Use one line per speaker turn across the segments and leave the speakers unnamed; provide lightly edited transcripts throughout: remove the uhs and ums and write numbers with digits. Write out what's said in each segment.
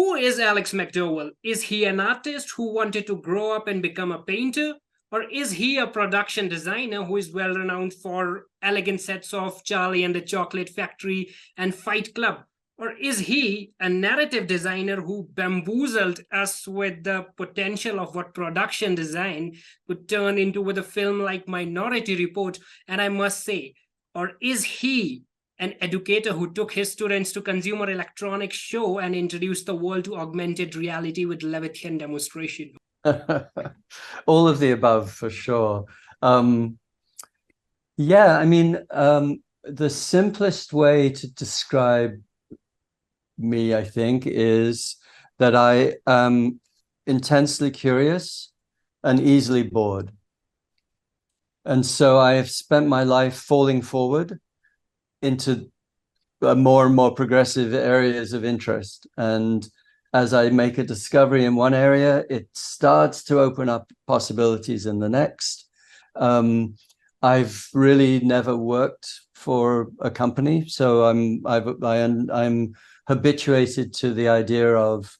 Who is Alex McDowell? Is he an artist who wanted to grow up and become a painter? Or is he a production designer who is well renowned for elegant sets of Charlie and the Chocolate Factory and Fight Club? Or is he a narrative designer who bamboozled us with the potential of what production design could turn into with a film like Minority Report? And I must say, or is he an educator who took his students to consumer electronics show and introduced the world to augmented reality with Levithian demonstration?
All of the above, for sure. Yeah, I mean, the simplest way to describe me, I think, is that I am intensely curious and easily bored. And so I have spent my life falling forward into more and more progressive areas of interest. And as I make a discovery in one area, it starts to open up possibilities in the next. I've really never worked for a company, so I'm habituated to the idea of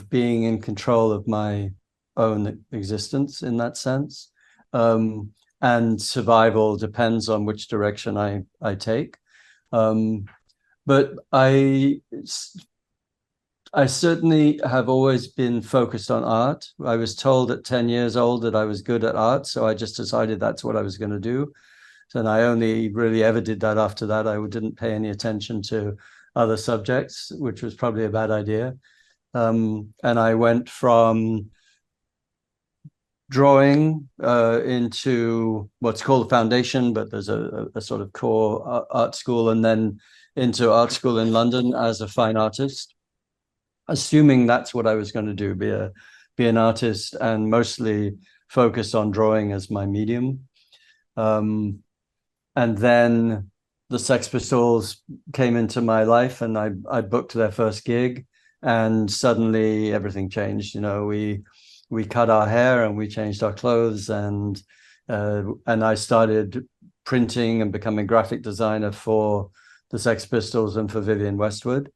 being in control of my own existence in that sense. And survival depends on which direction I take. But I certainly have always been focused on art. I was told at 10 years old that I was good at art, so I just decided that's what I was going to do. And I only really ever did that after that. I didn't pay any attention to other subjects, which was probably a bad idea. And I went from drawing into what's called a foundation, but there's a sort of core art school, and then into art school in London as a fine artist, assuming that's what I was going to do, be an artist and mostly focus on drawing as my medium. And then the Sex Pistols came into my life, and I booked their first gig, and suddenly everything changed. You know, we cut our hair and we changed our clothes, and I started printing and becoming graphic designer for the Sex Pistols and for Vivienne Westwood.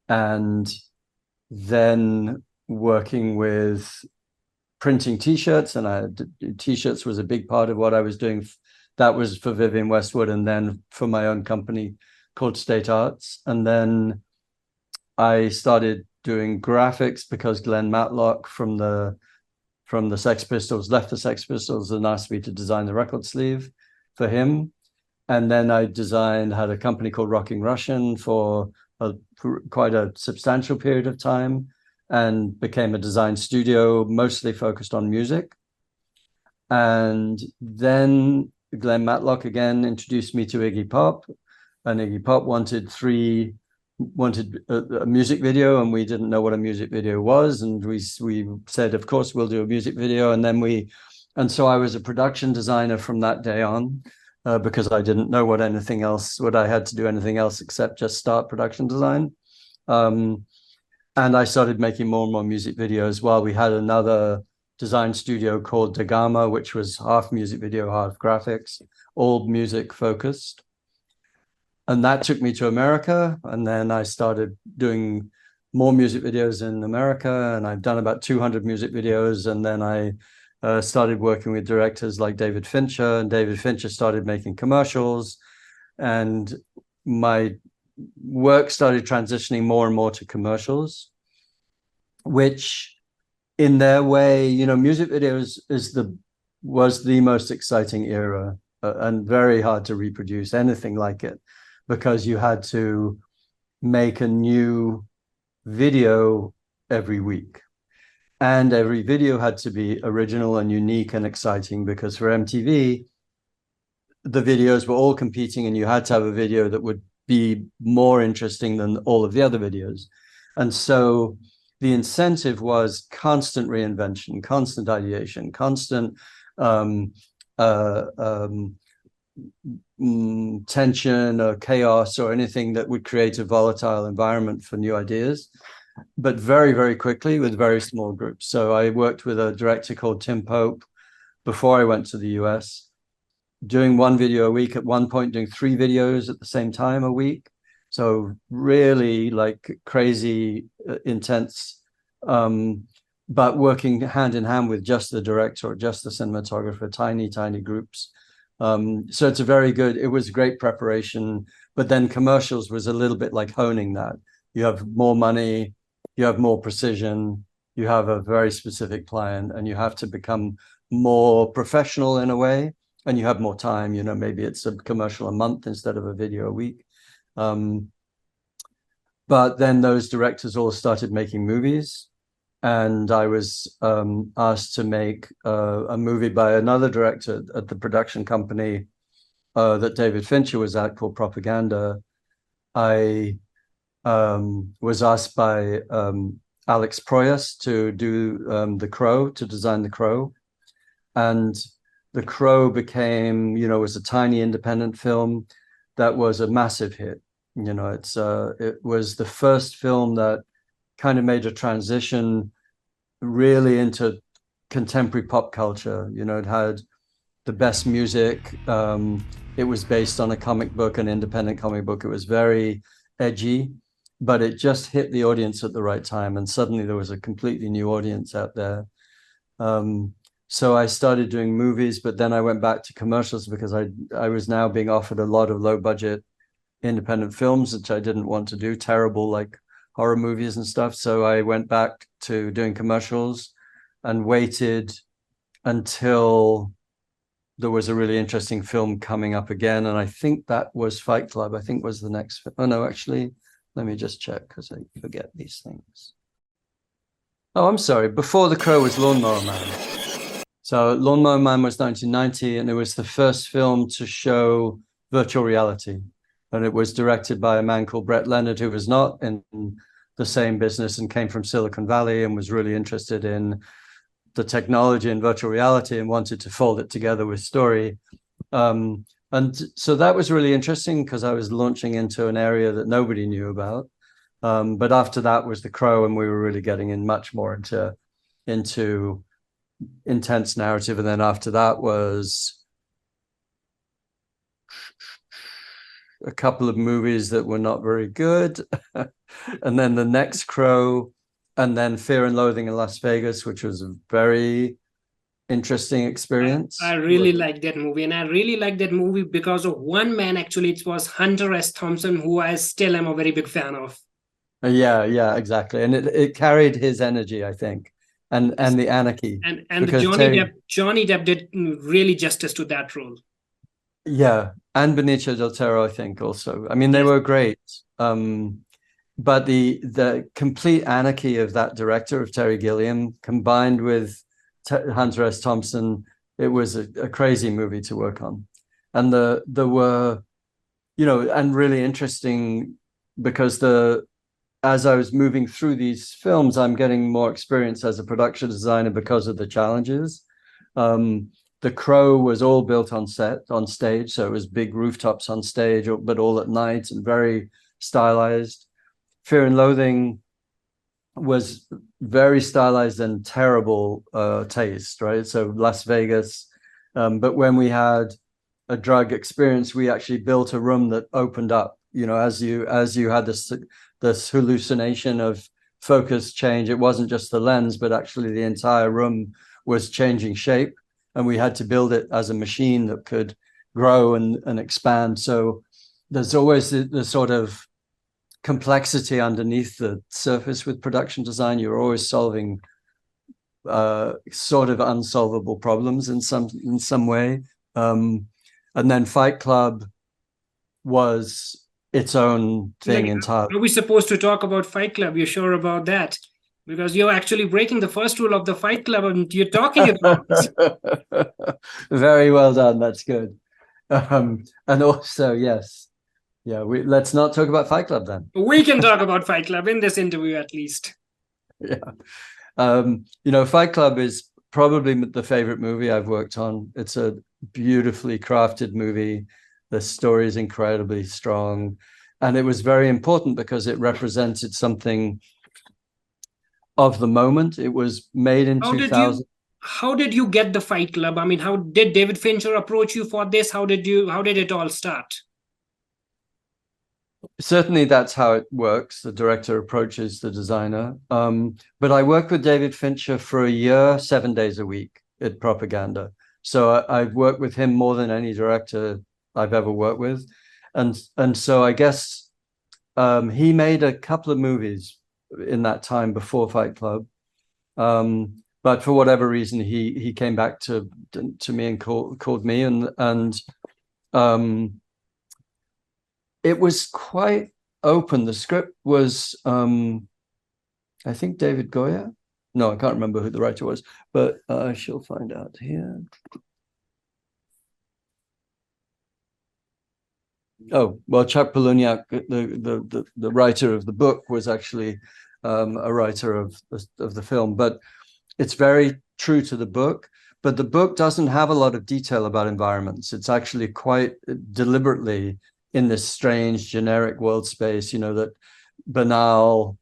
And then working with printing T-shirts, and T-shirts was a big part of what I was doing. That was for Vivienne Westwood, and then for my own company called State Arts. And then I started doing graphics because Glenn Matlock from the Sex Pistols left the Sex Pistols and asked me to design the record sleeve for him. And then I had a company called Rocking Russian for quite a substantial period of time, and became a design studio mostly focused on music. And then Glenn Matlock again introduced me to Iggy Pop, and Iggy Pop wanted a music video, and we didn't know what a music video was, and we said, of course we'll do a music video. And so I was a production designer from that day on, because I didn't know what I had to do anything else except just start production design. And I started making more and more music videos while we had another design studio called Dagama, which was half music video, half graphics, all music focused. And that took me to America. And then I started doing more music videos in America, and I've done about 200 music videos. And then I started working with directors like David Fincher, and David Fincher started making commercials. And my work started transitioning more and more to commercials, which in their way, you know, music videos was the most exciting era, and very hard to reproduce anything like it, because you had to make a new video every week. And every video had to be original and unique and exciting, because for MTV, the videos were all competing, and you had to have a video that would be more interesting than all of the other videos. And so the incentive was constant reinvention, constant ideation, constant tension or chaos, or anything that would create a volatile environment for new ideas, but very, very quickly with very small groups. So I worked with a director called Tim Pope before I went to the US, doing one video a week, at one point doing 3 videos at the same time a week. So really like crazy, intense, but working hand in hand with just the director or just the cinematographer, tiny groups. So it's a very good, it was great preparation, but then commercials was a little bit like honing that. You have more money, you have more precision, you have a very specific client, and you have to become more professional in a way, and you have more time, you know, maybe it's a commercial a month instead of a video a week. But then those directors all started making movies, and I was asked to make a movie by another director at the production company that David Fincher was at, called Propaganda. I was asked by Alex Proyas to do The Crow, to design The Crow. And The Crow became, you know, was a tiny independent film that was a massive hit. You know, it was the first film that kind of made a transition really into contemporary pop culture. You know, it had the best music. It was based on a comic book, an independent comic book. It was very edgy, but it just hit the audience at the right time. And suddenly there was a completely new audience out there. So I started doing movies, but then I went back to commercials because I was now being offered a lot of low budget independent films, which I didn't want to do, terrible like horror movies and stuff. So I went back to doing commercials and waited until there was a really interesting film coming up again. And I think that was Fight Club, I think was the next. Oh no, actually, let me just check because I forget these things. Oh, I'm sorry. Before The Crow was Lawnmower Man. So Lawnmower Man was 1990, and it was the first film to show virtual reality. And it was directed by a man called Brett Leonard, who was not in the same business and came from Silicon Valley and was really interested in the technology and virtual reality and wanted to fold it together with story. And so that was really interesting because I was launching into an area that nobody knew about. But after that was The Crow, and we were really getting in much more into intense narrative. And then after that was a couple of movies that were not very good. And then the next Crow, and then Fear and Loathing in Las Vegas, which was a very interesting experience.
I really like that movie, and I really like that movie because of one man. Actually, it was Hunter S. Thompson, who I still am a very big fan of.
Yeah, exactly. And it carried his energy, I think, and the anarchy.
And Johnny Depp did really justice to that role.
Yeah, and Benicio del Toro, I think, also. I mean, they were great. But the complete anarchy of that director, of Terry Gilliam, combined with Hunter S. Thompson, it was a crazy movie to work on. And there were, you know, and really interesting because as I was moving through these films, I'm getting more experience as a production designer because of the challenges. The Crow was all built on stage, so it was big rooftops on stage, but all at night and very stylized. Fear and Loathing was very stylized and terrible taste, right? So Las Vegas. But when we had a drug experience, we actually built a room that opened up, you know, as you had this hallucination of focus change. It wasn't just the lens, but actually the entire room was changing shape. And we had to build it as a machine that could grow and expand. So there's always the sort of complexity underneath the surface with production design. You're always solving sort of unsolvable problems in some way. And then Fight Club was its own thing entirely.
Are we supposed to talk about Fight Club? You're sure about that? Because you're actually breaking the first rule of the Fight Club and you're talking about it.
Very well done. That's good. And also, yes. Yeah, let's not talk about Fight Club then.
We can talk about Fight Club in this interview, at least.
Yeah. You know, Fight Club is probably the favorite movie I've worked on. It's a beautifully crafted movie. The story is incredibly strong. And it was very important because it represented something of the moment. It was made in 2000.
How did you get the Fight Club? I mean, how did David Fincher approach you for this? How did it all start?
Certainly that's how it works. The director approaches the designer. But I worked with David Fincher for a year, 7 days a week at Propaganda. So I've worked with him more than any director I've ever worked with. And so I guess he made a couple of movies in that time before Fight Club. But for whatever reason, he came back to me and called me, and it was quite open. The script was, I think, David Goya. No, I can't remember who the writer was, but I shall find out here. Oh, well, Chuck Palahniuk, the writer of the book, was actually a writer of the film, but it's very true to the book. But the book doesn't have a lot of detail about environments. It's actually quite deliberately in this strange generic world space, you know, that banal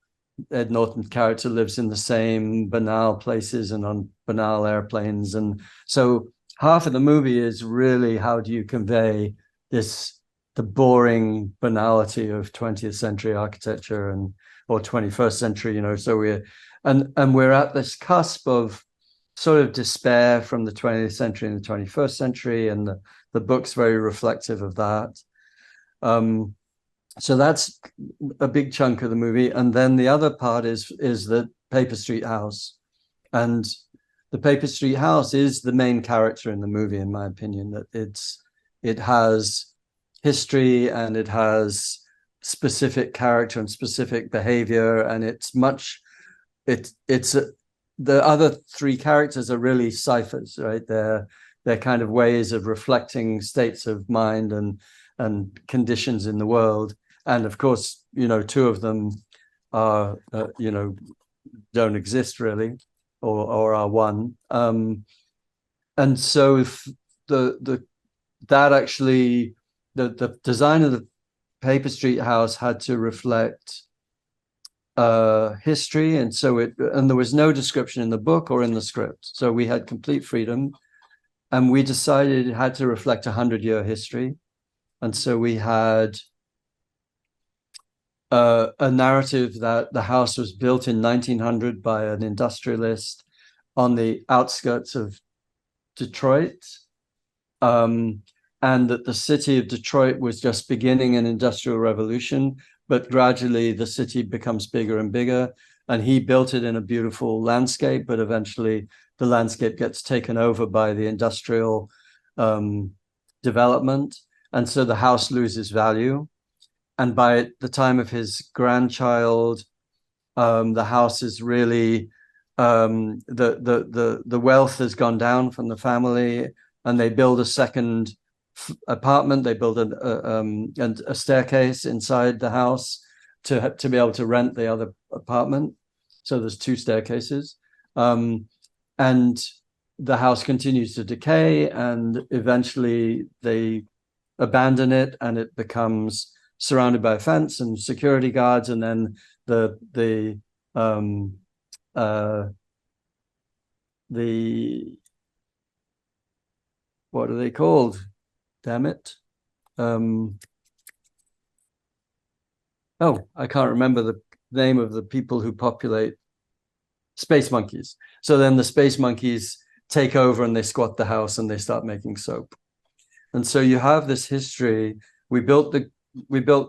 Ed Norton's character lives in the same banal places and on banal airplanes. And so half of the movie is really, how do you convey the boring banality of 20th century architecture or 21st century, you know. So we're at this cusp of sort of despair from the 20th century and the 21st century, and the book's very reflective of that. So that's a big chunk of the movie. And then the other part is the Paper Street House. And the Paper Street House is the main character in the movie, in my opinion, that it has history and it has specific character and specific behavior. And the other three characters are really ciphers, right? They're kind of ways of reflecting states of mind and conditions in the world. And of course, you know, two of them are, you know, don't exist really, or are one. And so if the design of the Paper Street House had to reflect history, and there was no description in the book or in the script, so we had complete freedom, and we decided it had to reflect 100-year history. And so we had a narrative that the house was built in 1900 by an industrialist on the outskirts of Detroit, and that the city of Detroit was just beginning an industrial revolution, but gradually the city becomes bigger and bigger. And he built it in a beautiful landscape, but eventually the landscape gets taken over by the industrial development. And so the house loses value. And by the time of his grandchild, the house is really, the wealth has gone down from the family, and they build a second apartment. They build a staircase inside the house to be able to rent the other apartment. So there's two staircases. And the house continues to decay, and eventually they abandon it, and it becomes surrounded by a fence and security guards. And then the what are they called? Damn it. Oh, I can't remember the name of the people who populate. Space monkeys. So then the space monkeys take over and they squat the house and they start making soap. And so you have this history. We built,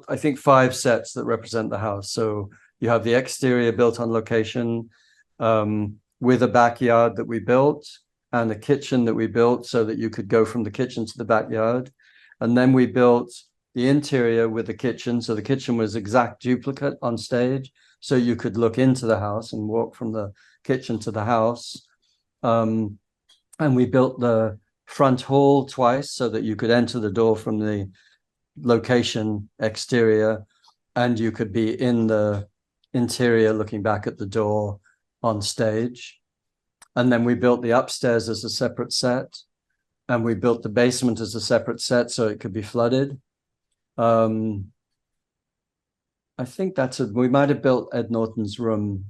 I think, 5 sets that represent the house. So you have the exterior built on location, with a backyard that we built, and a kitchen that we built so that you could go from the kitchen to the backyard. And then we built the interior with the kitchen. So the kitchen was exact duplicate on stage, so you could look into the house and walk from the kitchen to the house. And we built the front hall twice so that you could enter the door from the location exterior, and you could be in the interior looking back at the door on stage. And then we built the upstairs as a separate set, and we built the basement as a separate set so it could be flooded. I think we might have built Ed Norton's room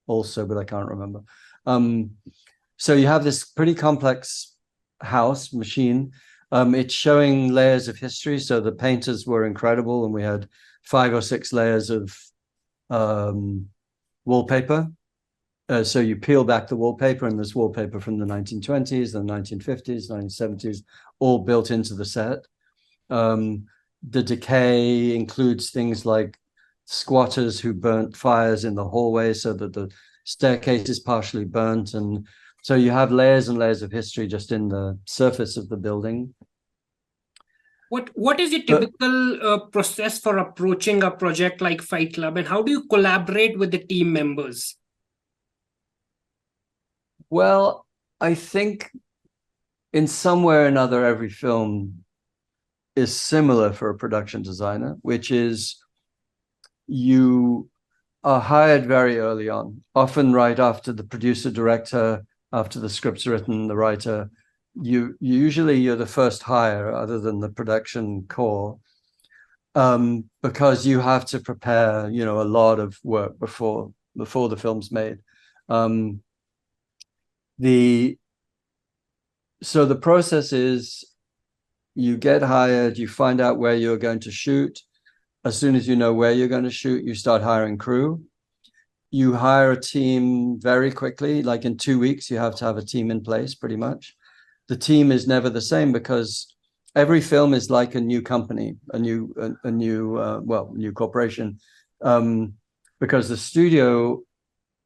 also, but I can't remember. So you have this pretty complex house machine. It's showing layers of history. So the painters were incredible, and we had 5 or 6 layers of wallpaper. So you peel back the wallpaper, and there's wallpaper from the 1920s, the 1950s, 1970s, all built into the set. The decay includes things like squatters who burnt fires in the hallway so that the staircase is partially burnt. And so you have layers and layers of history just in the surface of the building.
What is your typical process for approaching a project like Fight Club, and how do you collaborate with the team members?
Well, I think in some way or another, every film is similar for a production designer, which is you are hired very early on, often right after the producer director, after the script's written, the writer. You're the first hire other than the production core, because you have to prepare, a lot of work before the film's made. So the process is you get hired, you find out where you're going to shoot. As soon as you know where you're going to shoot, you start hiring crew. You hire a team very quickly, like in 2 weeks, you have to have a team in place pretty much. The team is never the same because every film is like a new company, a new corporation, because the studio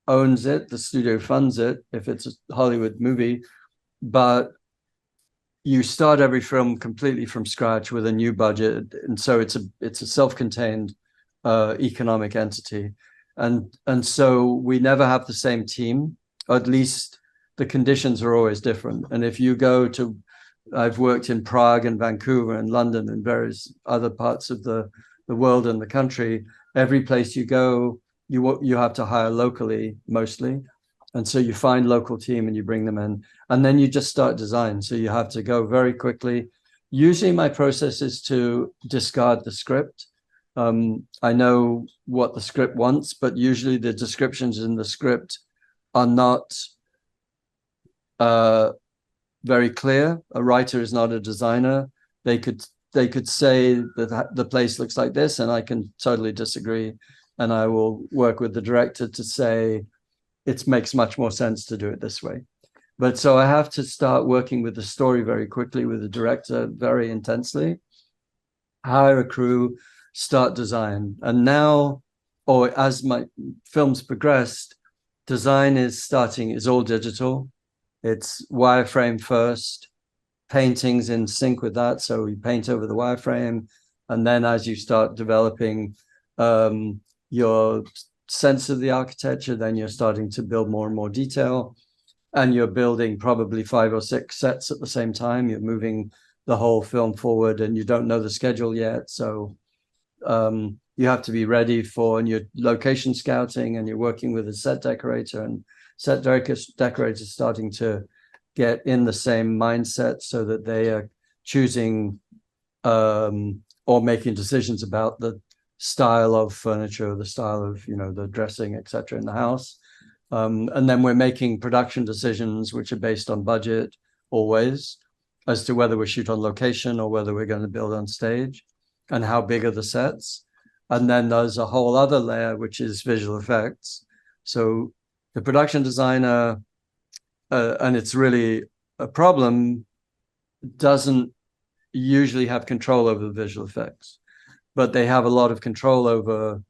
owns it, the studio funds it if it's a Hollywood movie, but you start every film completely from scratch with a new budget, and so it's a self-contained economic entity, and so we never have the same team, or at least the conditions are always different. And if you go to, I've worked in Prague and Vancouver and London and various other parts of the world and the country. Every place you go, you have to hire locally mostly. And so you find local team and you bring them in, and then you just start design. So you have to go very quickly. Usually my process is to discard the script. I know what the script wants, but usually the descriptions in the script are not very clear. A writer is not a designer. They could say that the place looks like this, and I can totally disagree. And I will work with the director to say, it makes much more sense to do it this way. But so I have to start working with the story very quickly, with the director very intensely, hire a crew, start design. And now, or as my films progressed, design is all digital. It's wireframe first, paintings in sync with that. So we paint over the wireframe. And then as you start developing your sense of the architecture, then you're starting to build more and more detail, and you're building probably 5 or 6 sets at the same time. You're moving the whole film forward, and you don't know the schedule yet, so you have to be ready for, and you're location scouting, and you're working with a set decorator, and set decorators starting to get in the same mindset so that they are choosing or making decisions about the style of furniture, the style of, the dressing, etc. in the house. And then we're making production decisions, which are based on budget always, as to whether we shoot on location or whether we're going to build on stage, and how big are the sets. And then there's a whole other layer, which is visual effects. So the production designer, and it's really a problem, doesn't usually have control over the visual effects, but they have a lot of control over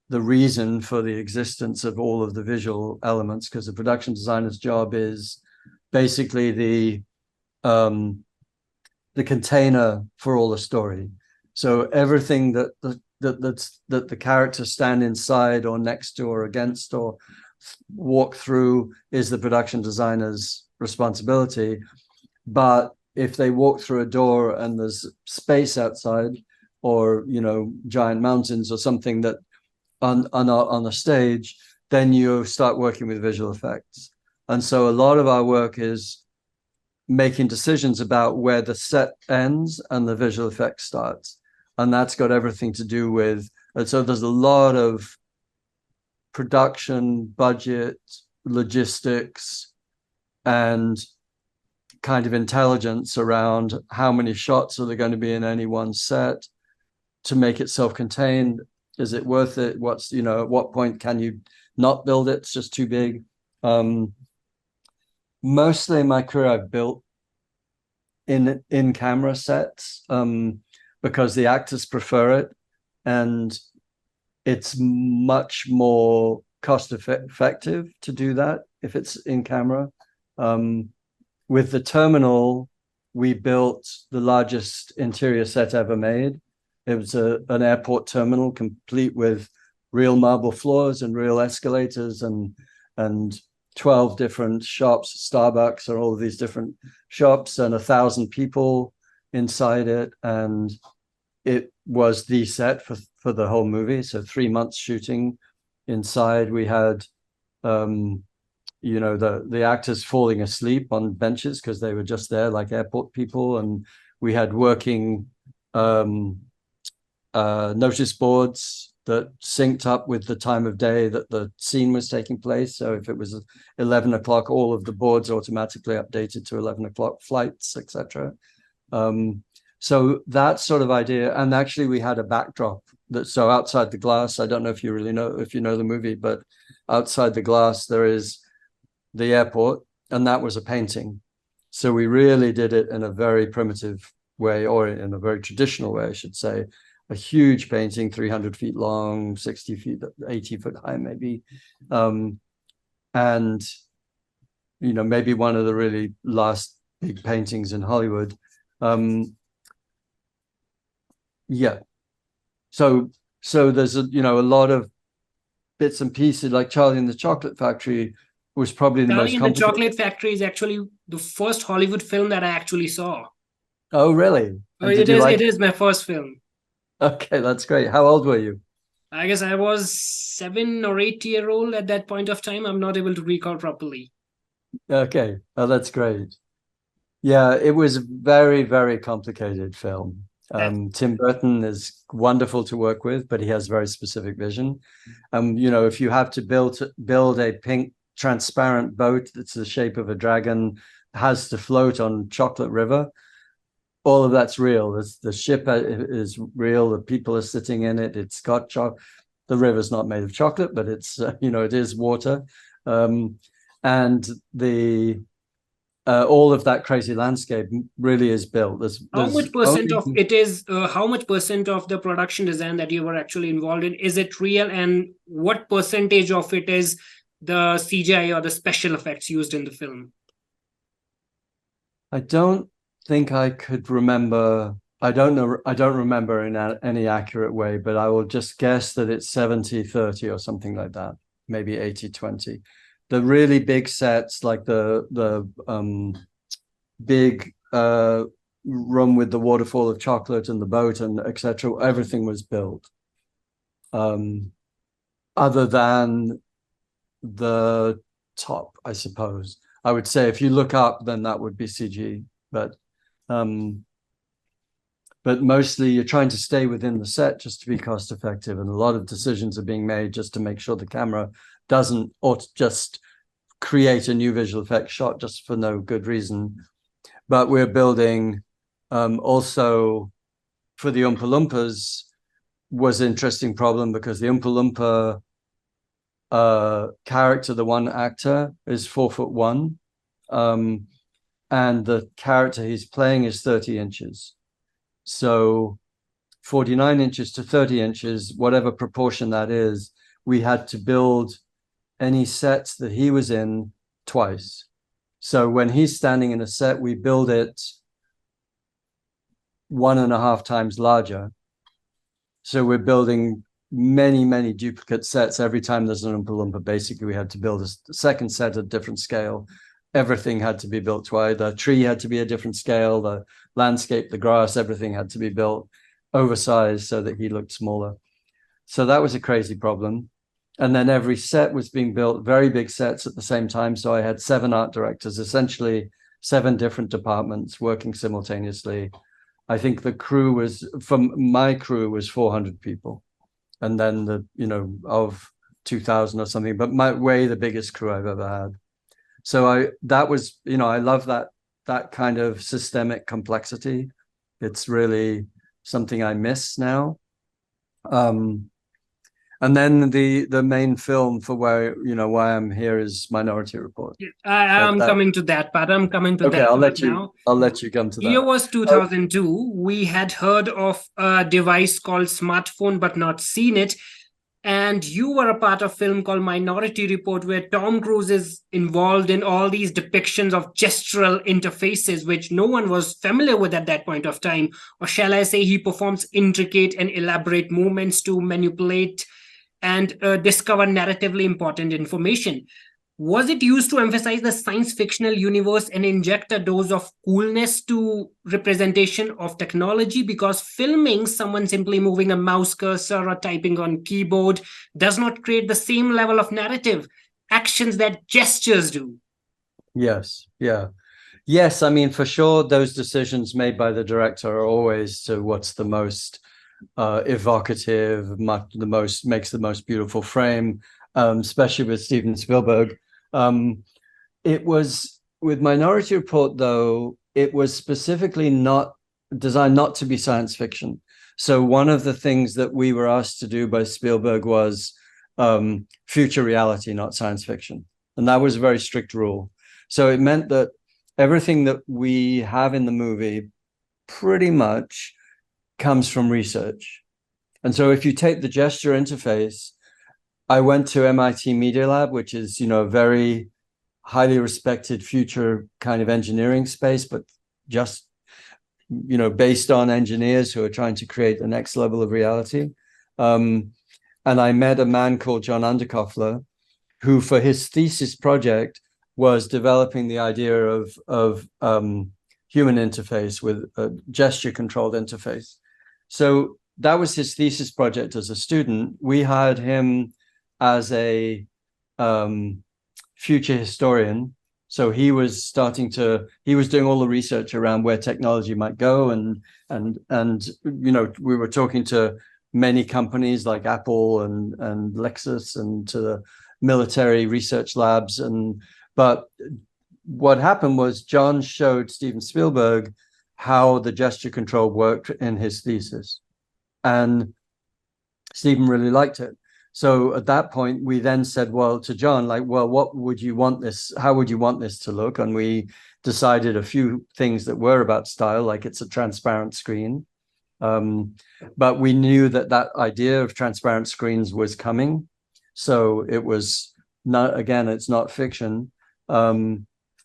the reason for the existence of all of the visual elements, because the production designer's job is basically the container for all the story. So everything that the characters stand inside or next to or against or walk through is the production designer's responsibility. But if they walk through a door and there's space outside, or giant mountains or something that on a stage, then you start working with visual effects. And so a lot of our work is making decisions about where the set ends and the visual effects starts, and that's got everything to do with, and so there's a lot of production, budget, logistics, and kind of intelligence around how many shots are there going to be in any one set, to make it self-contained? Is it worth it? What's, at what point can you not build it? It's just too big. Mostly in my career, I've built in camera sets because the actors prefer it, and it's much more cost effective to do that if it's in camera. With the terminal, we built the largest interior set ever made. It was an airport terminal complete with real marble floors and real escalators and 12 different shops, Starbucks, or all of these different shops, and 1,000 people inside it. And it was the set for the whole movie. So 3 months shooting inside. We had, the actors falling asleep on benches because they were just there like airport people. And we had working notice boards that synced up with the time of day that the scene was taking place. So if it was 11 o'clock, all of the boards automatically updated to 11 o'clock flights, etc. So that sort of idea. And actually we had a backdrop so outside the glass, I don't know if you know the movie, but outside the glass, there is the airport, and that was a painting. So we really did it in a very primitive way, or in a very traditional way, I should say. A huge painting, 300 feet long, 60 feet, 80 foot high, maybe. And, maybe one of the really last big paintings in Hollywood. Yeah. So there's a lot of bits and pieces, like Charlie and the Chocolate Factory was probably the most
complicated. Charlie and the Chocolate Factory is actually the first Hollywood film that I actually saw.
Oh, really?
It is my first film.
Okay, that's great. How old were you?
I guess I was 7 or 8 year old at that point of time. I'm not able to recall properly.
Okay. Oh, that's great. Yeah, it was a very, very complicated film. Tim Burton is wonderful to work with, but he has very specific vision. If you have to build a pink transparent boat that's the shape of a dragon, has to float on Chocolate River, all of that's real. The ship is real. The people are sitting in it. It's got the river's not made of chocolate, but it's it is water, and the all of that crazy landscape really is built.
How much percent of it is? How much percent of the production design that you were actually involved in is it real, and what percentage of it is the CGI or the special effects used in the film?
I don't think I could remember. I don't remember in any accurate way, but I will just guess that it's 70-30 or something like that, maybe 80-20. The really big sets, like the big room with the waterfall of chocolate and the boat and etc., everything was built. Other than the top, I suppose. I would say if you look up, then that would be CG, but mostly you're trying to stay within the set just to be cost effective, and a lot of decisions are being made just to make sure the camera doesn't, or just create a new visual effects shot just for no good reason. But we're building also for the Oompa Loompas was an interesting problem, because the Oompa Loompa character, the one actor, is 4'1", and the character he's playing is 30 inches. So 49 inches to 30 inches, whatever proportion that is, we had to build any sets that he was in twice. So when he's standing in a set, we build it 1.5 times larger. So we're building many, many duplicate sets every time there's an Oompa Loompa. Basically, we had to build a second set at different scale. Everything had to be built twice. The tree had to be a different scale. The landscape, the grass, everything had to be built oversized so that he looked smaller. So that was a crazy problem. And then every set was being built, very big sets at the same time. So I had 7 art directors, essentially 7 different departments working simultaneously. I think the crew was, from my crew, was 400 people. And then of 2000 or something, but the biggest crew I've ever had. So I love that kind of systemic complexity. It's really something I miss now. And then the main film for why I'm here is Minority Report.
I'm coming to that part. I'm coming to
Okay,
that
I'll
part now.
let you come to
Year
that.
was 2002. We had heard of a device called smartphone, but not seen it. And you were a part of a film called Minority Report, where Tom Cruise is involved in all these depictions of gestural interfaces, which no one was familiar with at that point of time. Or shall I say, he performs intricate and elaborate movements to manipulate and discover narratively important information. Was it used to emphasize the science fictional universe and inject a dose of coolness to representation of technology? Because filming someone simply moving a mouse cursor or typing on keyboard does not create the same level of narrative actions that gestures do.
Yes, yeah. Yes, I mean, for sure, those decisions made by the director are always to what's the most evocative, makes the most beautiful frame, especially with Steven Spielberg. It was with Minority Report, though, it was specifically not designed not to be science fiction. So one of the things that we were asked to do by Spielberg was future reality, not science fiction. And that was a very strict rule. So it meant that everything that we have in the movie pretty much comes from research. And so if you take the gesture interface, I went to MIT Media Lab, which is, a very highly respected future kind of engineering space, but just, based on engineers who are trying to create the next level of reality. And I met a man called John Underkoffler, who for his thesis project was developing the idea of human interface with a gesture-controlled interface. So that was his thesis project as a student. We hired him as a future historian. So he was doing all the research around where technology might go. And we were talking to many companies like Apple and Lexus and to the military research labs. But what happened was John showed Steven Spielberg how the gesture control worked in his thesis. And Steven really liked it. So at that point, we then said, to John, what would you want this? How would you want this to look? And we decided a few things that were about style, like it's a transparent screen. But we knew that idea of transparent screens was coming. So it was not, again, it's not fiction.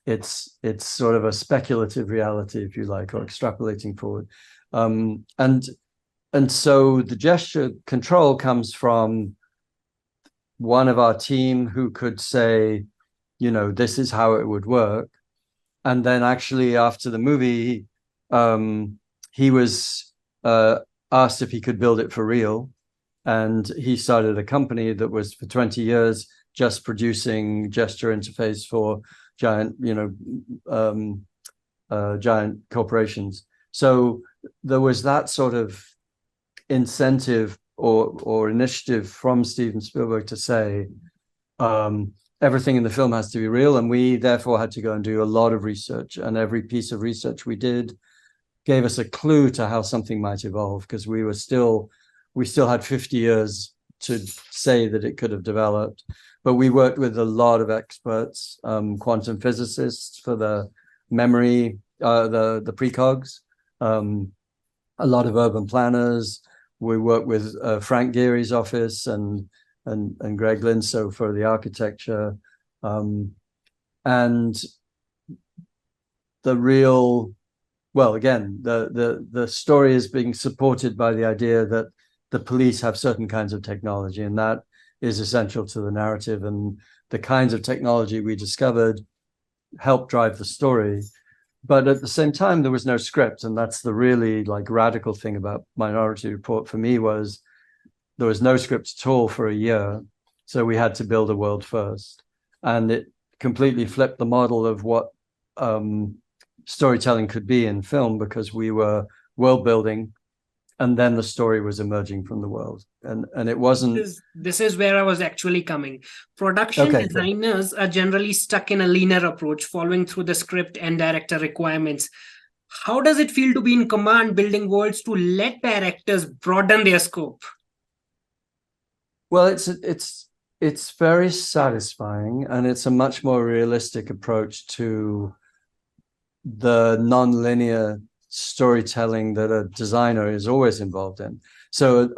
It's sort of a speculative reality, if you like, or extrapolating forward. And so the gesture control comes from one of our team who could say, this is how it would work. And then actually after the movie, he was asked if he could build it for real. And he started a company that was for 20 years just producing gesture interface for giant corporations. So there was that sort of incentive or initiative from Steven Spielberg to say everything in the film has to be real, and we therefore had to go and do a lot of research, and every piece of research we did gave us a clue to how something might evolve, because we still had 50 years to say that it could have developed. But we worked with a lot of experts, quantum physicists for the memory, the precogs, a lot of urban planners. We worked with Frank Geary's office and Greg Linso for the architecture. And the real, again, the story is being supported by the idea that the police have certain kinds of technology, and that is essential to the narrative. And the kinds of technology we discovered helped drive the story. But at the same time, there was no script. And that's the really radical thing about Minority Report for me, was there was no script at all for a year. So we had to build a world first. And it completely flipped the model of what storytelling could be in film, because we were world building, and then the story was emerging from the world. And it wasn't...
This is where I was actually coming. Production designers are generally stuck in a linear approach, following through the script and director requirements. How does it feel to be in command, building worlds to let directors broaden their scope?
Well, it's very satisfying, and it's a much more realistic approach to the non-linear storytelling that a designer is always involved in. So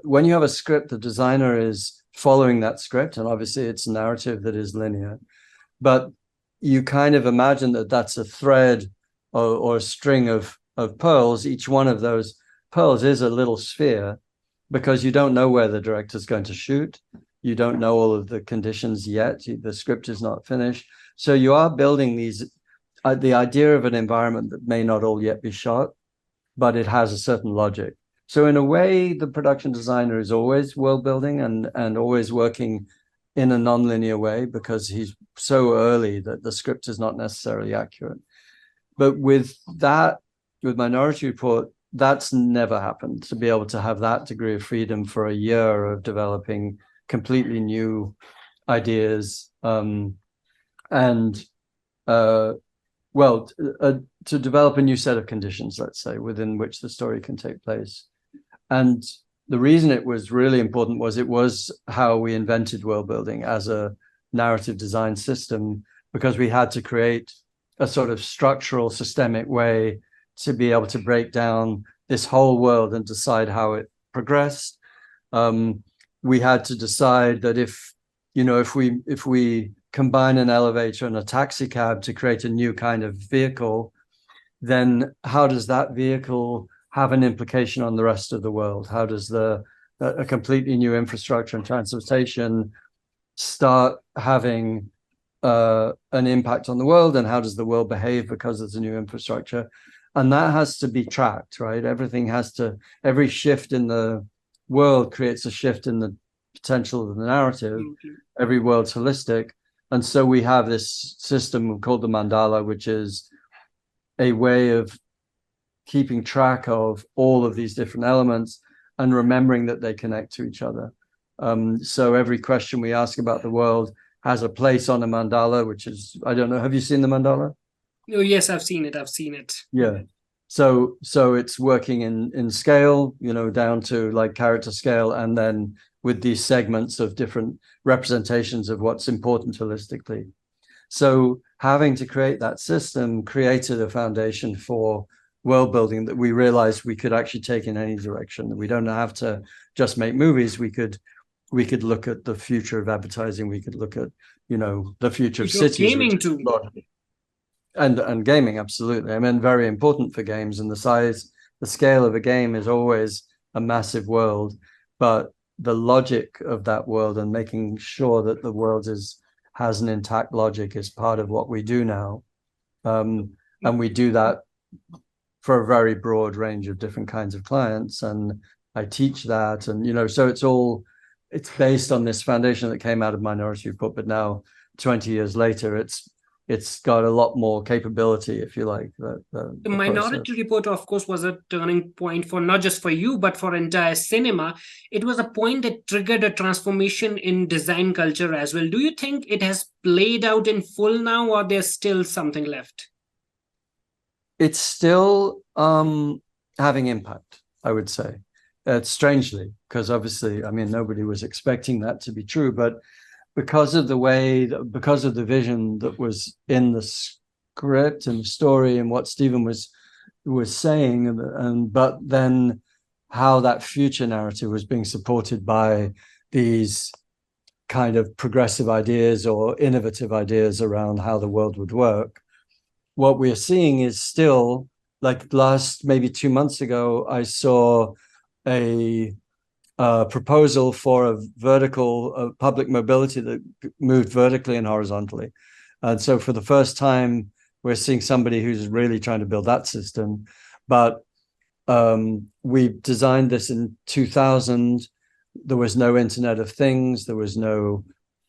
when you have a script, the designer is following that script, and obviously it's a narrative that is linear, but you kind of imagine that that's a thread or a string of pearls. Each one of those pearls is a little sphere, because you don't know where the director's going to shoot. You don't know all of the conditions yet. The script is not finished. So you are building these, the idea of an environment that may not all yet be shot, but it has a certain logic. So in a way, the production designer is always world building and always working in a non-linear way, because he's so early that the script is not necessarily accurate. But with Minority Report, that's never happened, to be able to have that degree of freedom for a year of developing completely new ideas, to develop a new set of conditions, let's say, within which the story can take place. And the reason it was really important was it was how we invented world building as a narrative design system, because we had to create a sort of structural, systemic way to be able to break down this whole world and decide how it progressed. We had to decide that if we combine an elevator and a taxi cab to create a new kind of vehicle, then how does that vehicle have an implication on the rest of the world? How does a completely new infrastructure and transportation start having an impact on the world, and how does the world behave because there's a new infrastructure? And that has to be tracked, right? Every shift in the world creates a shift in the potential of the narrative. Every world's holistic. And so we have this system called the mandala, which is a way of keeping track of all of these different elements and remembering that they connect to each other. So every question we ask about the world has a place on a mandala, which is, I don't know, have you seen the mandala?
Oh, yes, I've seen it.
Yeah. So it's working in scale, down to like character scale, and then with these segments of different representations of what's important holistically. So having to create that system created a foundation for world building that we realized we could actually take in any direction. That we don't have to just make movies. We could look at the future of advertising. We could look at, the future of cities.
Gaming too.
And gaming, absolutely. I mean, very important for games, and the scale of a game is always a massive world, but the logic of that world and making sure that the world has an intact logic is part of what we do now. And we do that for a very broad range of different kinds of clients. And I teach that, and, so it's based on this foundation that came out of Minority Report, but now 20 years later, it's got a lot more capability, if you like. The
Minority Report, of course, was a turning point for not just for you, but for entire cinema. It was a point that triggered a transformation in design culture as well. Do you think it has played out in full now, or there's still something left?
It's still having impact, I would say. Strangely, because obviously, I mean, nobody was expecting that to be true, but because of the vision that was in the script and the story and what Steven was saying, but then how that future narrative was being supported by these kind of progressive ideas or innovative ideas around how the world would work. What we're seeing is still, like maybe 2 months ago, I saw a proposal for a vertical public mobility that moved vertically and horizontally. And so for the first time, we're seeing somebody who's really trying to build that system. But we designed this in 2000. There was no Internet of Things. There was no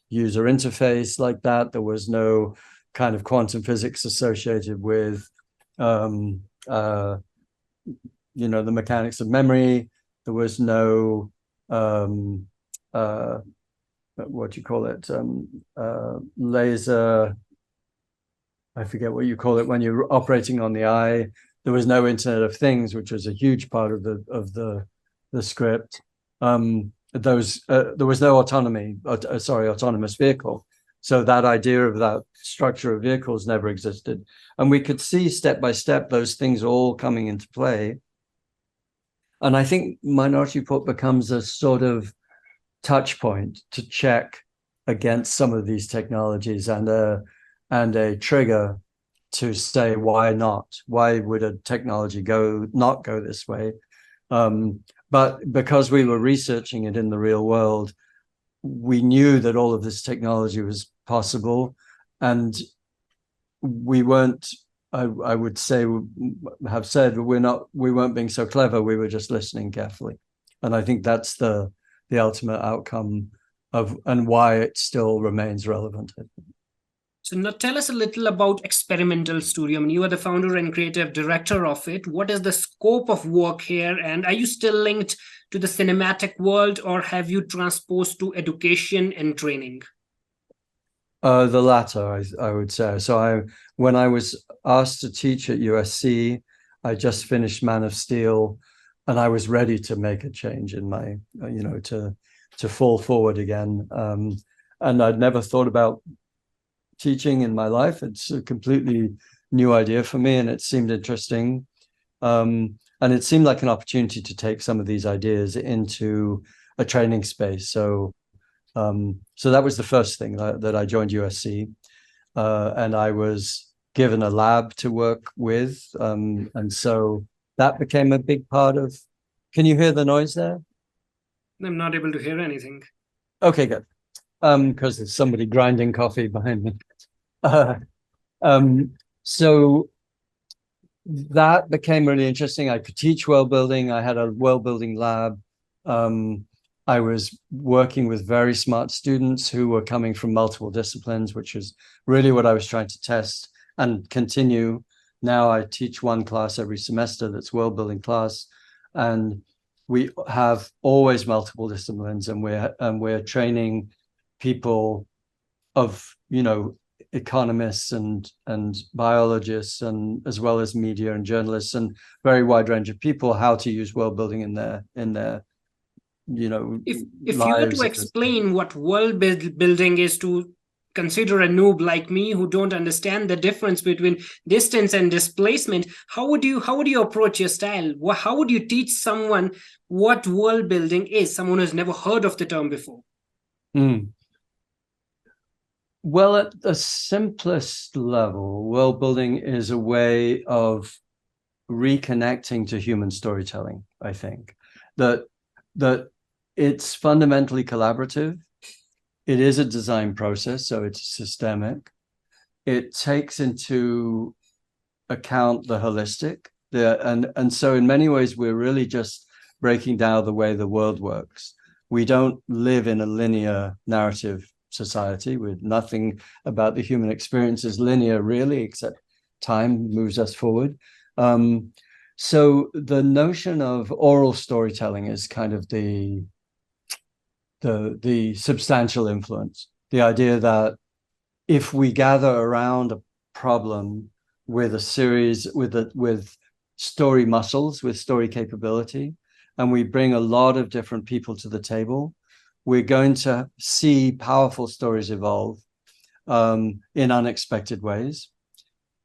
user interface like that. There was no kind of quantum physics associated with, the mechanics of memory. There was no what do you call it, laser, I forget what you call it when you're operating on the eye. There was no Internet of Things, which was a huge part of the script, and there was no autonomous vehicle. So that idea of that structure of vehicles never existed. And we could see step by step those things all coming into play. And I think Minority Report becomes a sort of touch point to check against some of these technologies, and a trigger to say, why not? Why would a technology not go this way? But because we were researching it in the real world, we knew that all of this technology was possible, and we weren't, I would say, have said, we weren't being so clever. We were just listening carefully. And I think that's the ultimate outcome of, and why it still remains relevant.
So now tell us a little about Experimental Studio. I mean, you are the founder and creative director of it. What is the scope of work here? And are you still linked to the cinematic world, or have you transposed to education and training?
The latter, I would say. So when I was asked to teach at USC, I just finished Man of Steel, and I was ready to make a change in my, to fall forward again. And I'd never thought about teaching in my life. It's a completely new idea for me, and it seemed interesting. And it seemed like an opportunity to take some of these ideas into a training space. So that was the first thing that I joined USC, and I was given a lab to work with, and so that became a big part of. Can you hear the noise there?
I'm not able to hear anything.
Okay, good. Because there's somebody grinding coffee behind me. So that became really interesting. I could teach world building. I had a world building lab. I was working with very smart students who were coming from multiple disciplines, which is really what I was trying to test and continue. Now I teach one class every semester that's world building class, and we have always multiple disciplines, and we're training people of, economists and biologists, and as well as media and journalists, and very wide range of people, how to use world building in their
if you were to explain what world building is to consider a noob like me who don't understand the difference between distance and displacement, how would you approach your style? How would you teach someone what world building is, someone who's never heard of the term before?
Well, at the simplest level, world building is a way of reconnecting to human storytelling. I think that it's fundamentally collaborative. It is a design process, so it's systemic. It takes into account the holistic, and so in many ways we're really just breaking down the way the world works. We don't live in a linear narrative society, with nothing about the human experience is linear, really, except time moves us forward. So the notion of oral storytelling is kind of the substantial influence. The idea that if we gather around a problem with a series, with story muscles, with story capability, and we bring a lot of different people to the table, we're going to see powerful stories evolve in unexpected ways.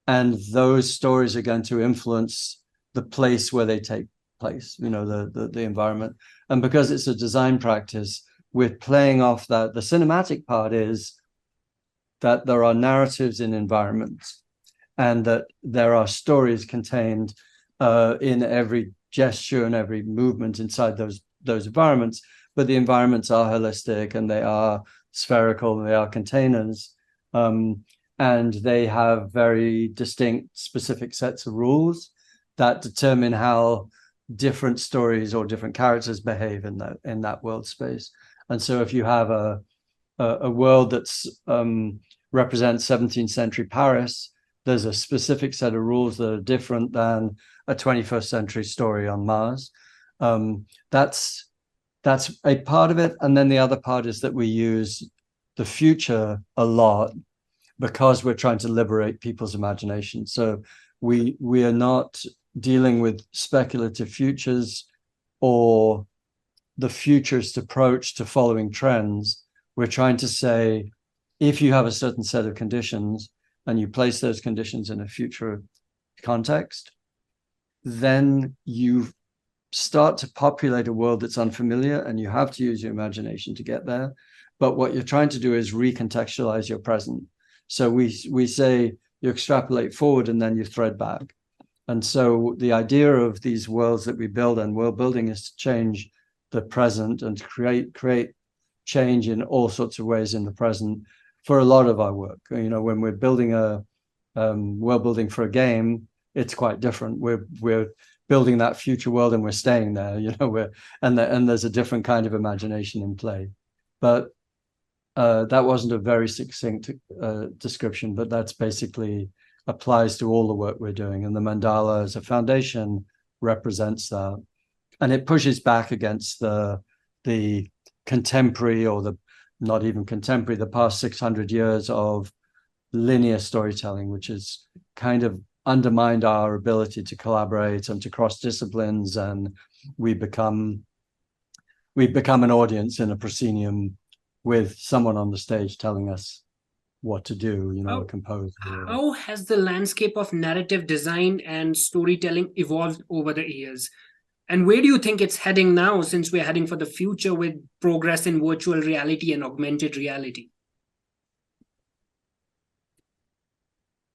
And those stories are going to influence the place where they take place, the environment. And because it's a design practice, we're playing off that. The cinematic part is that there are narratives in environments, and that there are stories contained in every gesture and every movement inside those environments. But the environments are holistic, and they are spherical, and they are containers, and they have very distinct, specific sets of rules that determine how different stories or different characters behave in that world space. And so if you have a world that's represents 17th century Paris, there's a specific set of rules that are different than a 21st century story on Mars. That's a part of it. And then the other part is that we use the future a lot because we're trying to liberate people's imagination. So we are not dealing with speculative futures or the futurist approach to following trends. We're trying to say, if you have a certain set of conditions and you place those conditions in a future context, then you start to populate a world that's unfamiliar, and you have to use your imagination to get there. But what you're trying to do is recontextualize your present. So we say you extrapolate forward and then you thread back. And so the idea of these worlds that we build, and world building, is to change the present and to create change in all sorts of ways in the present for a lot of our work. You know, when we're building a world building for a game, it's quite different. We're building that future world and we're staying there, you know, and there's a different kind of imagination in play. But that wasn't a very succinct description, but that's basically applies to all the work we're doing. And the mandala as a foundation represents that. And it pushes back against the contemporary, or the not even contemporary, the past 600 years of linear storytelling, which has kind of undermined our ability to collaborate and to cross disciplines. And we become an audience in a proscenium with someone on the stage telling us what to do, you know, a composer.
How has the landscape of narrative design and storytelling evolved over the years? And where do you think it's heading now, since we're heading for the future with progress in virtual reality and augmented reality?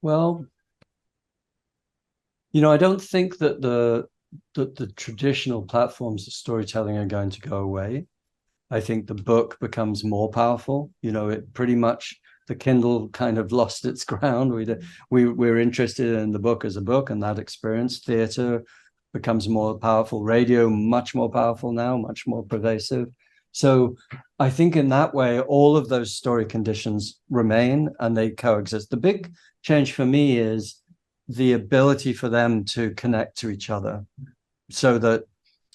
Well, you know, I don't think that the traditional platforms of storytelling are going to go away. I think the book becomes more powerful. You know, it pretty much, the Kindle kind of lost its ground. We're interested in the book as a book and that experience. Theater becomes more powerful. Radio, much more powerful now, much more pervasive. So I think in that way, all of those story conditions remain and they coexist. The big change for me is the ability for them to connect to each other, so that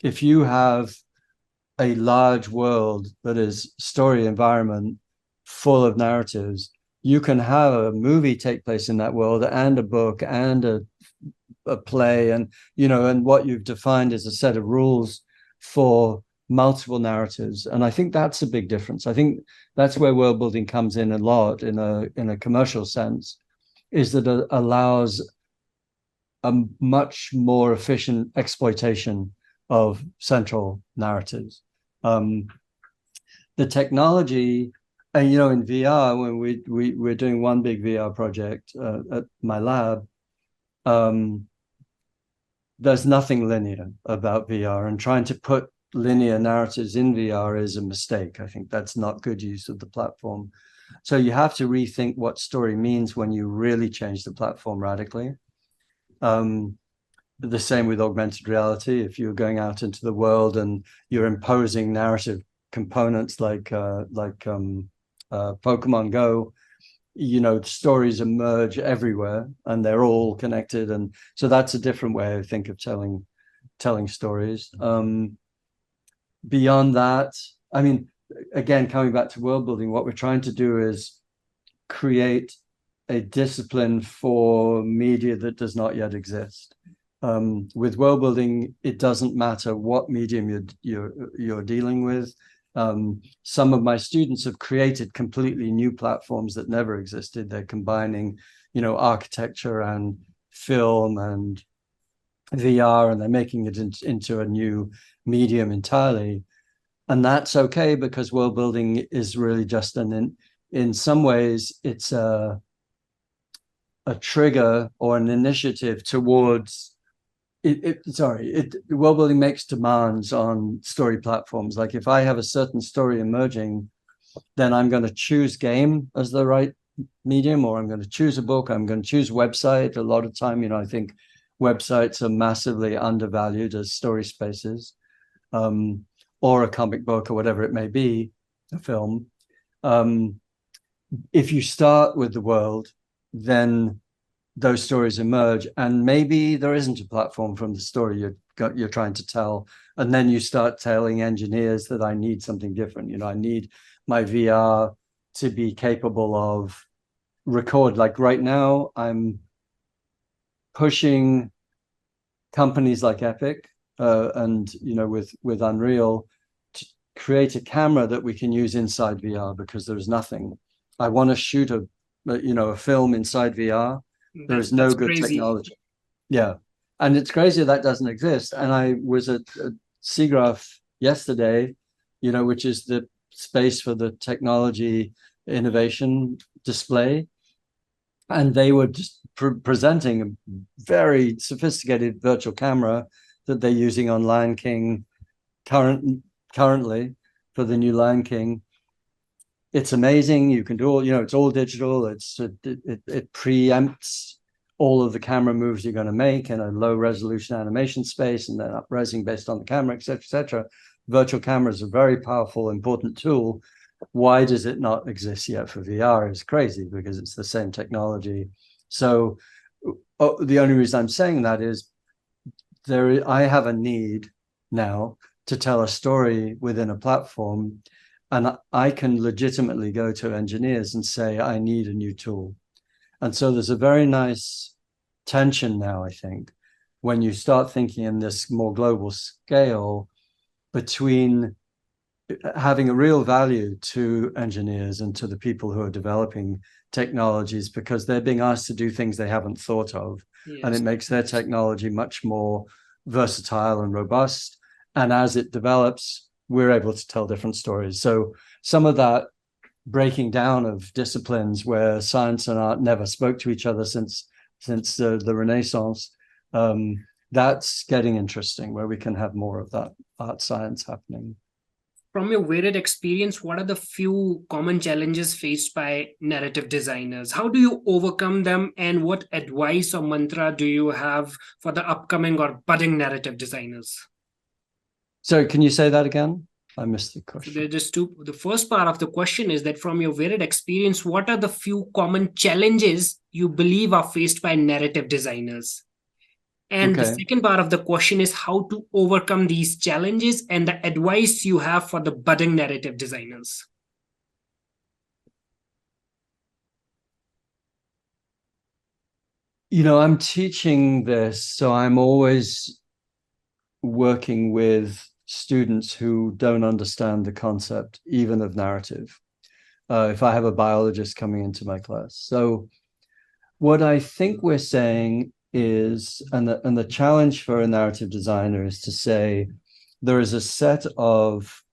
if you have a large world that is story environment full of narratives, you can have a movie take place in that world and a book and a play, and you know, and what you've defined is a set of rules for multiple narratives. And I think that's a big difference. I think that's where world building comes in a lot in a commercial sense, is that it allows a much more efficient exploitation of central narratives. The technology, and you know, in VR, when we're doing one big VR project at my lab, there's nothing linear about VR, and trying to put linear narratives in VR is a mistake. I think that's not good use of the platform. So you have to rethink what story means when you really change the platform radically. The same with augmented reality. If you're going out into the world and you're imposing narrative components like Pokemon Go, you know, stories emerge everywhere and they're all connected. And so that's a different way, I think, of telling stories. Beyond that, I mean, again, coming back to world building, what we're trying to do is create a discipline for media that does not yet exist. With world building, it doesn't matter what medium you're dealing with. Some of my students have created completely new platforms that never existed. They're combining, you know, architecture and film and VR, and they're making it into a new medium entirely. And that's okay, because world building is really just in some ways, it's a trigger or an initiative towards world building makes demands on story platforms. Like if I have a certain story emerging, then I'm going to choose game as the right medium, or I'm going to choose a book, I'm going to choose website. A lot of time, you know, I think websites are massively undervalued as story spaces, or a comic book or whatever it may be, a film. If you start with the world, then those stories emerge, and maybe there isn't a platform from the story you're trying to tell, and then you start telling engineers that I need something different. You know, I need my VR to be capable of record. Like right now, I'm pushing companies like Epic and you know, with Unreal create a camera that we can use inside VR because there's nothing. I want to shoot a film inside VR. There is no good
crazy
technology. Yeah. And it's crazy that doesn't exist. And I was at SIGGRAPH yesterday, which is the space for the technology innovation display. And they were just presenting a very sophisticated virtual camera that they're using on Lion King currently for the new Lion King. It's amazing. You can do all, it's all digital. It preempts all of the camera moves you're going to make in a low resolution animation space, and then up-resing based on the camera, et cetera, et cetera. Virtual camera is a very powerful, important tool. Why does it not exist yet for VR is crazy, because it's the same technology. So the only reason I'm saying that is I have a need now to tell a story within a platform, and I can legitimately go to engineers and say, I need a new tool. And so there's a very nice tension now, I think, when you start thinking in this more global scale, between having a real value to engineers and to the people who are developing technologies, because they're being asked to do things they haven't thought of. Yes. And it makes their technology much more versatile and robust. And as it develops, we're able to tell different stories. So some of that breaking down of disciplines where science and art never spoke to each other since the Renaissance, that's getting interesting, where we can have more of that art science happening.
From your varied experience, what are the few common challenges faced by narrative designers? How do you overcome them, and what advice or mantra do you have for the upcoming or budding narrative designers?
So can you say that again? I missed the question.
So there are just two. The first part of the question is that from your varied experience, what are the few common challenges you believe are faced by narrative designers? And the second part of the question is how to overcome these challenges and the advice you have for the budding narrative designers.
I'm teaching this, so I'm always working with students who don't understand the concept even of narrative, if I have a biologist coming into my class. So what I think we're saying is, and the challenge for a narrative designer is to say, there is a set of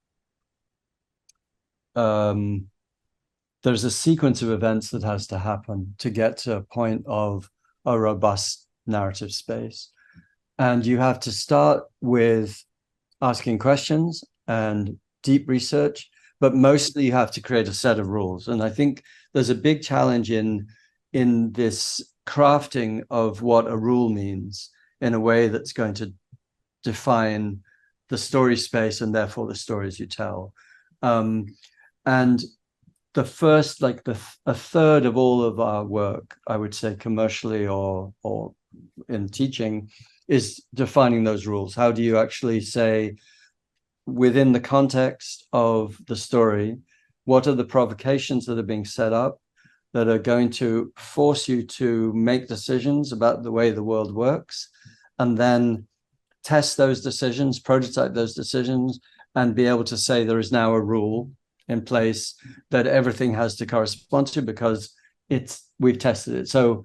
there's a sequence of events that has to happen to get to a point of a robust narrative space. And you have to start with asking questions and deep research, but mostly you have to create a set of rules. And I think there's a big challenge in this crafting of what a rule means in a way that's going to define the story space and therefore the stories you tell. And the first, a third of all of our work, I would say commercially or in teaching, is defining those rules. How do you actually say, within the context of the story, what are the provocations that are being set up that are going to force you to make decisions about the way the world works, and then test those decisions, prototype those decisions, and be able to say there is now a rule in place that everything has to correspond to because we've tested it. So,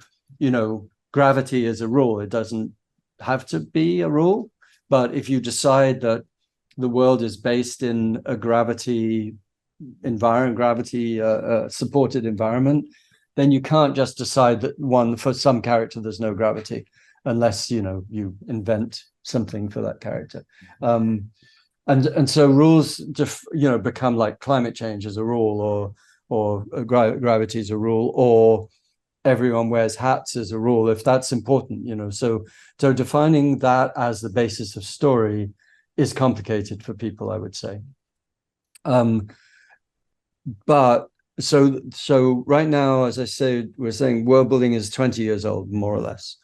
gravity is a rule. It doesn't have to be a rule, but if you decide that the world is based in a gravity supported environment, then you can't just decide that for some character there's no gravity unless you invent something for that character. And so rules become like climate change as a rule, or gravity is a rule, or everyone wears hats as a rule, if that's important. So defining that as the basis of story is complicated for people, I would say. But so right now, as I said, we're saying world building is 20 years old, more or less.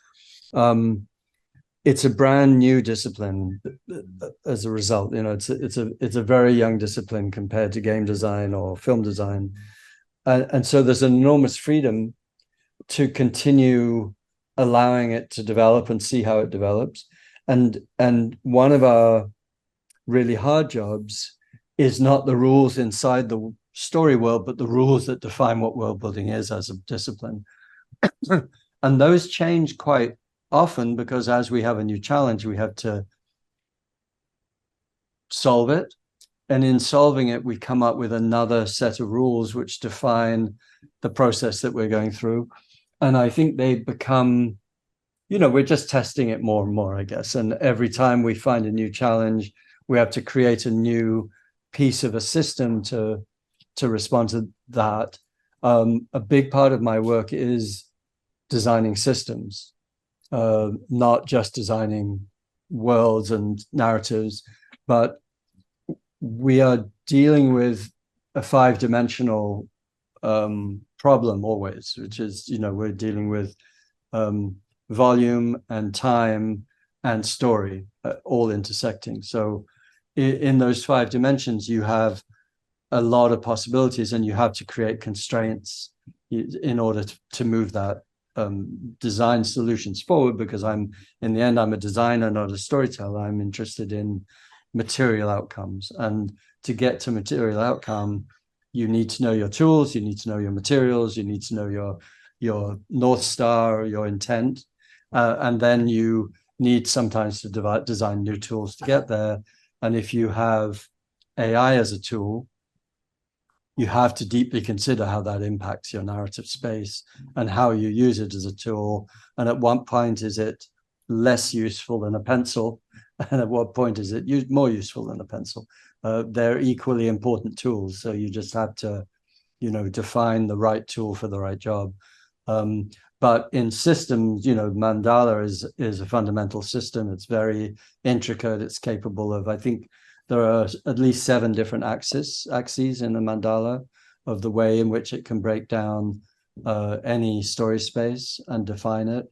It's a brand new discipline as a result. It's a very young discipline compared to game design or film design, and so there's an enormous freedom to continue allowing it to develop and see how it develops. And one of our really hard jobs is not the rules inside the story world, but the rules that define what world building is as a discipline. And those change quite often, because as we have a new challenge, we have to solve it. And in solving it, we come up with another set of rules which define the process that we're going through. And I think they become, we're just testing it more and more, I guess. And every time we find a new challenge, we have to create a new piece of a system to respond to that. A big part of my work is designing systems, not just designing worlds and narratives, but we are dealing with a 5-dimensional problem always, which is, we're dealing with volume and time and story all intersecting. So in those 5 dimensions, you have a lot of possibilities, and you have to create constraints in order to move that design solutions forward, because in the end, I'm a designer, not a storyteller. I'm interested in material outcomes. And to get to material outcome, you need to know your tools, you need to know your materials, you need to know your North Star, your intent. And then you need sometimes to design new tools to get there. And if you have AI as a tool, you have to deeply consider how that impacts your narrative space and how you use it as a tool. And at what point is it less useful than a pencil? And at what point is it more useful than a pencil? They're equally important tools. So you just have to, define the right tool for the right job. But in systems, Mandala is a fundamental system. It's very intricate. It's capable of, I think, there are at least 7 different axes in a mandala of the way in which it can break down any story space and define it.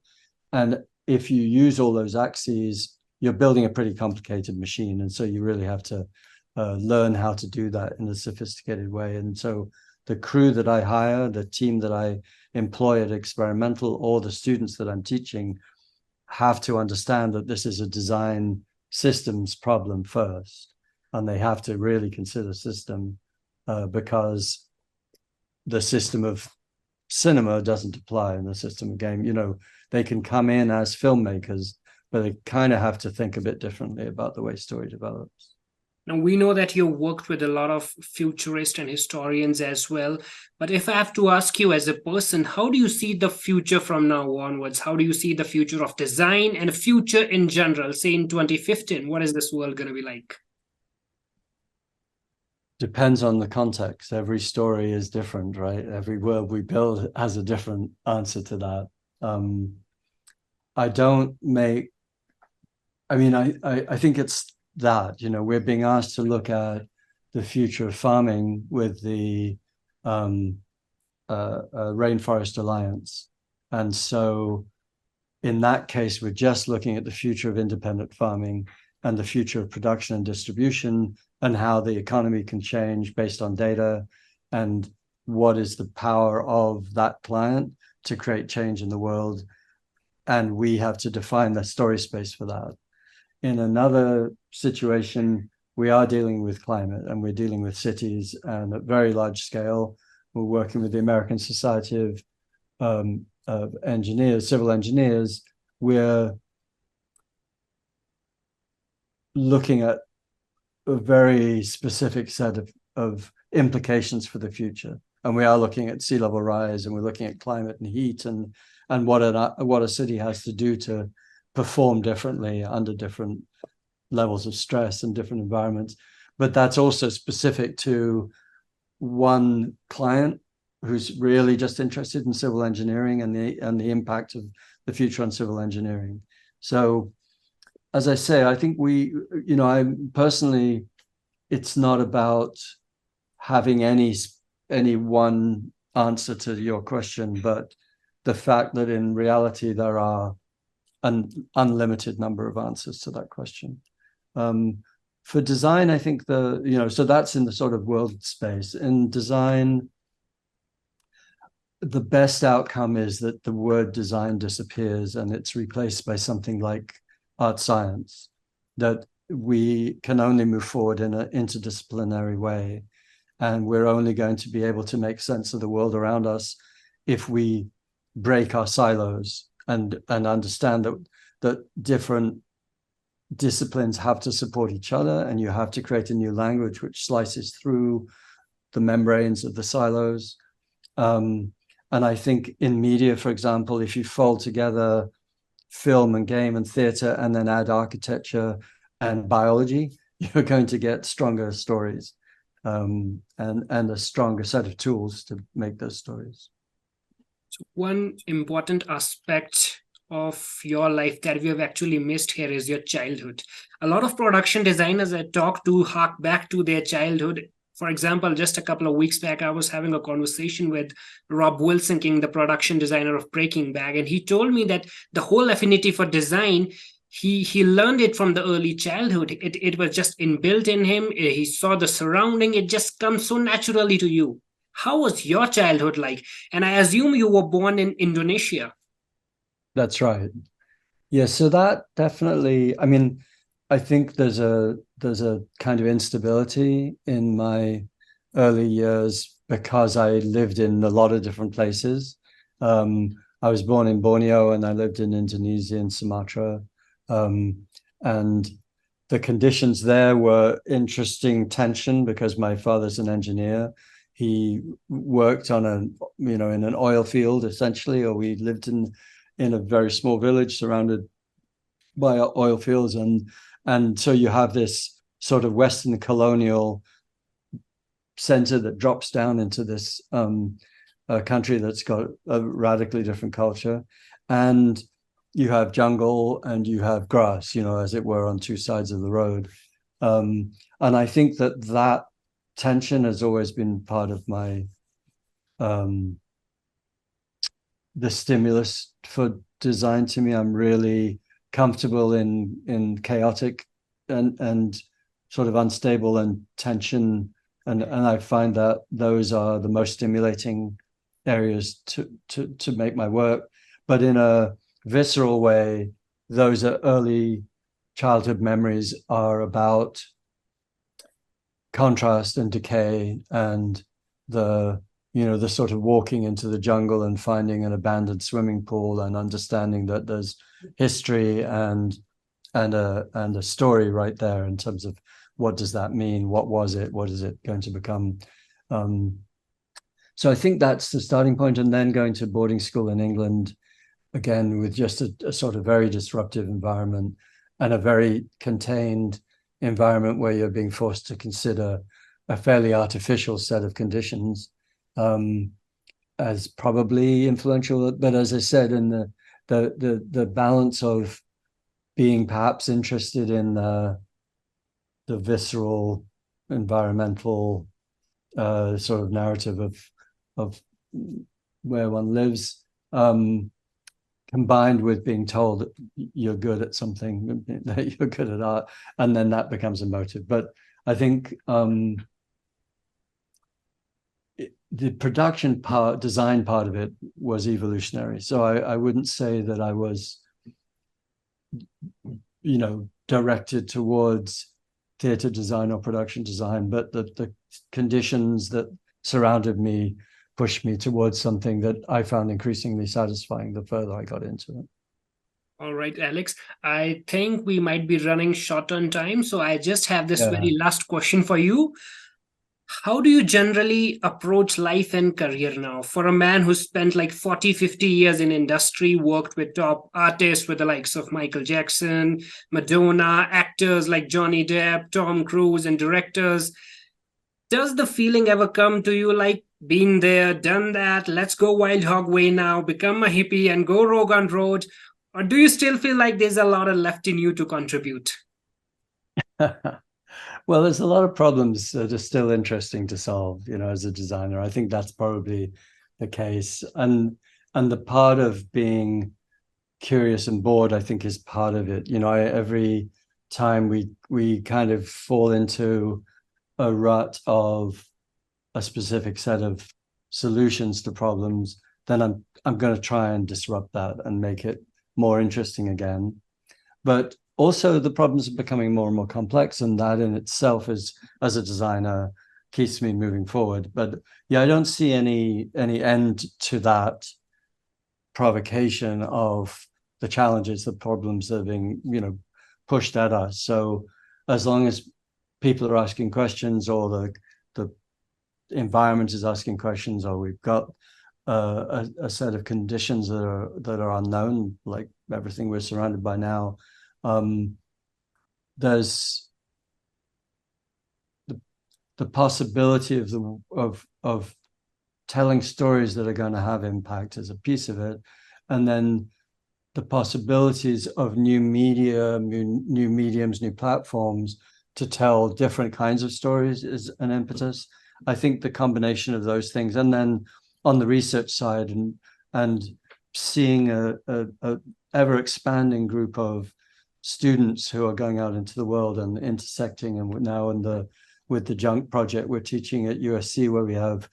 And if you use all those axes, you're building a pretty complicated machine. And so you really have to learn how to do that in a sophisticated way. And so the crew that I hire, the team that I employ at Experimental, or the students that I'm teaching have to understand that this is a design systems problem first. And they have to really consider system because the system of cinema doesn't apply in the system of game. They can come in as filmmakers, but they kind of have to think a bit differently about the way story develops.
Now, we know that you worked with a lot of futurists and historians as well. But if I have to ask you as a person, how do you see the future from now onwards? How do you see the future of design and future in general? Say in 2015, what is this world going to be like?
Depends on the context. Every story is different, right? Every world we build has a different answer to that. I think it's that, we're being asked to look at the future of farming with the Rainforest Alliance. And so in that case, we're just looking at the future of independent farming and the future of production and distribution, and how the economy can change based on data, and what is the power of that client to create change in the world. And we have to define the story space for that. In another situation, we are dealing with climate, and we're dealing with cities, and at very large scale. We're working with the American Society of Engineers, Civil Engineers. We're looking at a very specific set of implications for the future. And we are looking at sea level rise, and we're looking at climate and heat, and what a city has to do to perform differently under different levels of stress and different environments. But that's also specific to one client who's really just interested in civil engineering and the impact of the future on civil engineering. So, as I say, I think I personally, it's not about having any one answer to your question, but the fact that in reality there are an unlimited number of answers to that question. For design, I think so that's in the sort of world space. In design, the best outcome is that the word design disappears and it's replaced by something like art science, that we can only move forward in an interdisciplinary way. And we're only going to be able to make sense of the world around us if we break our silos and understand that different disciplines have to support each other, and you have to create a new language which slices through the membranes of the silos. And I think in media, for example, if you fold together film and game and theater and then add architecture and biology, you're going to get stronger stories, and a stronger set of tools to make those stories.
So one important aspect of your life that we have actually missed here is your childhood. A lot of production designers I talk to hark back to their childhood. For example, just a couple of weeks back, I was having a conversation with Rob Wilson, the production designer of Breaking Bad, and he told me that the whole affinity for design, he learned it from the early childhood. It was just inbuilt in him. He saw the surrounding. It just comes so naturally to you. How was your childhood like? And I assume you were born in Indonesia.
That's right. Yeah, so that definitely, I mean, I think there's a kind of instability in my early years because I lived in a lot of different places. I was born in Borneo and I lived in Indonesia and Sumatra. And the conditions there were interesting tension because my father's an engineer. He worked on in an oil field essentially, or we lived in a very small village surrounded by oil fields, and so you have this sort of Western colonial center that drops down into this country that's got a radically different culture, and you have jungle and you have grass, as it were, on two sides of the road, and I think that tension has always been part of my the stimulus for design to me. I'm really comfortable in chaotic and sort of unstable and tension, and I find that those are the most stimulating areas to make my work. But in a visceral way, those are early childhood memories are about contrast and decay and the sort of walking into the jungle and finding an abandoned swimming pool and understanding that there's history and a story right there in terms of what does that mean? What was it? What is it going to become? So I think that's the starting point. And then going to boarding school in England, again, with just a sort of very disruptive environment and a very contained environment where you're being forced to consider a fairly artificial set of conditions, as probably influential. But as I said, in the balance of being perhaps interested in the visceral environmental sort of narrative of where one lives, combined with being told that you're good at something, that you're good at art, and then that becomes a motive. But I think the production part, design part of it was evolutionary. So I wouldn't say that I was, directed towards theater design or production design, but the conditions that surrounded me pushed me towards something that I found increasingly satisfying the further I got into it.
All right, Alex, I think we might be running short on time, so I just have this very last question for you. How do you generally approach life and career now? For a man who spent like 40, 50 years in industry, worked with top artists with the likes of Michael Jackson, Madonna, actors like Johnny Depp, Tom Cruise, and directors, does the feeling ever come to you like, been there, done that, let's go wild hog way now, become a hippie and go rogue on road? Or do you still feel like there's a lot of left in you to contribute?
Well, there's a lot of problems that are still interesting to solve, as a designer. I think that's probably the case. And the part of being curious and bored, I think, is part of it. Every time we kind of fall into a rut of a specific set of solutions to problems, then I'm going to try and disrupt that and make it more interesting again. But also the problems are becoming more and more complex, and that in itself is, as a designer, keeps me moving forward. But yeah, I don't see any end to that provocation of the challenges, the problems that are being, pushed at us. So as long as people are asking questions, or the environment is asking questions, or we've got a set of conditions that are unknown, like everything we're surrounded by now, there's the possibility of telling stories that are going to have impact as a piece of it, and then the possibilities of new media, new mediums, new platforms to tell different kinds of stories is an impetus. I think the combination of those things, and then on the research side, and seeing a ever expanding group of students who are going out into the world and intersecting, and now with the Junk project we're teaching at USC, where we have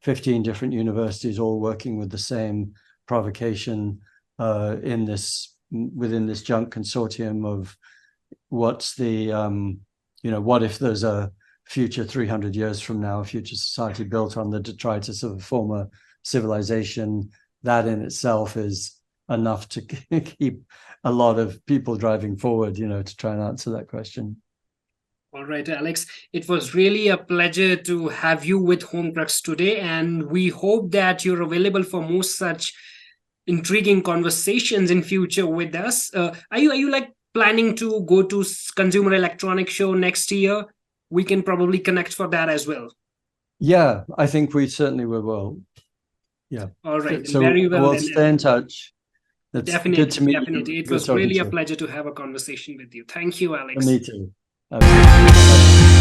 15 different universities all working with the same provocation within this Junk consortium of what's the what if there's a future 300 years from now, a future society built on the detritus of a former civilization. That in itself is enough to keep a lot of people driving forward, to try and answer that question.
All right, Alex, it was really a pleasure to have you with Homecrux today, and we hope that you're available for more such intriguing conversations in future with us. Are you like planning to go to Consumer Electronics Show next year? We can probably connect for that as well.
Yeah, I think we certainly will. Yeah.
All right.
So
very well.
We'll stay in touch. It's
definitely,
good to meet
definitely.
you.
It was really a pleasure to have a conversation with you. Thank you, Alex.
Me too. Absolutely.